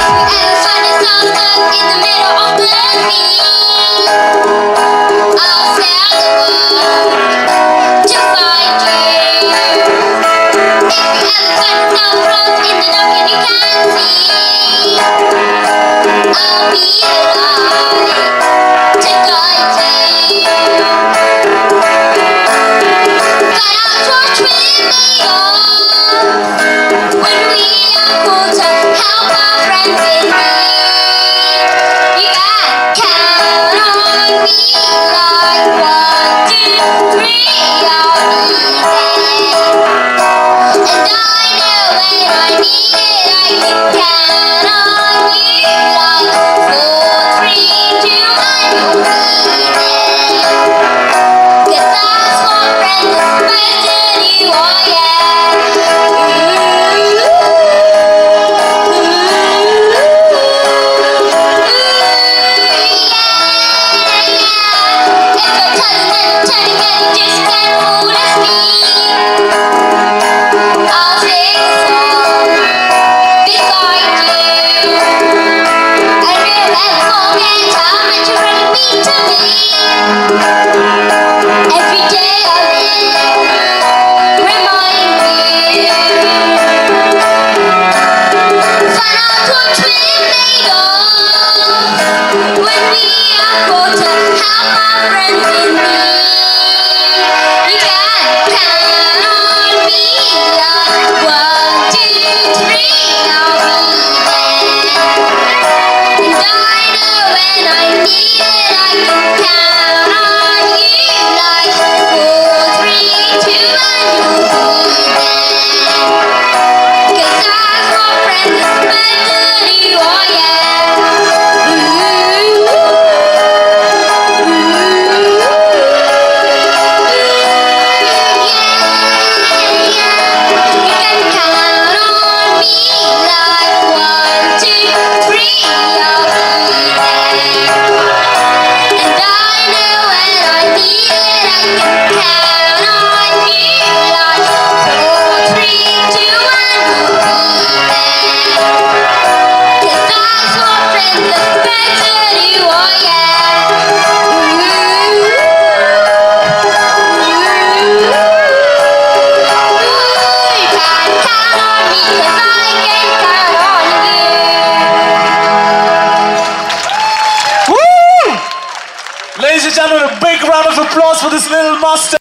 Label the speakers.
Speaker 1: And find yourself stuck in the middle of the sea. I'll sail the world to find you. If you ever find yourself lost in the dark and you can't see, I'll be the light to guide you. But I'll torch with me on when we are called to help our friends in need. You can count on me like 1, 2, 3, I'll be there. And I know when I need it, I can count on you like 4, 3, 2, and you'll be there. 'Cause that's what friends are supposed to do, oh yeah. If I turn and turn again, just can't fool us me. I'll sing a song beside you. And we'll never forget how much you really mean to me. Every day I live, remind you. Find out what we're made of when we are called to help our friends in need. You can count on me like 1, 2, 3, I'll be there. And I know when I need it, I can count on you like 4, 3, 2, and you'll be there. 'Cause that's what friends are supposed to do, oh yeah. You can count on me like 1, 2, 3, I'll be there. And I know when I need it, I can count on you like 4, 3, 2, and you'll be there. 'Cause that's what friends are supposed to do, oh yeah. You can count on me 'cause I can count on you.
Speaker 2: Woo! Ladies and gentlemen, a big round of applause for this little master.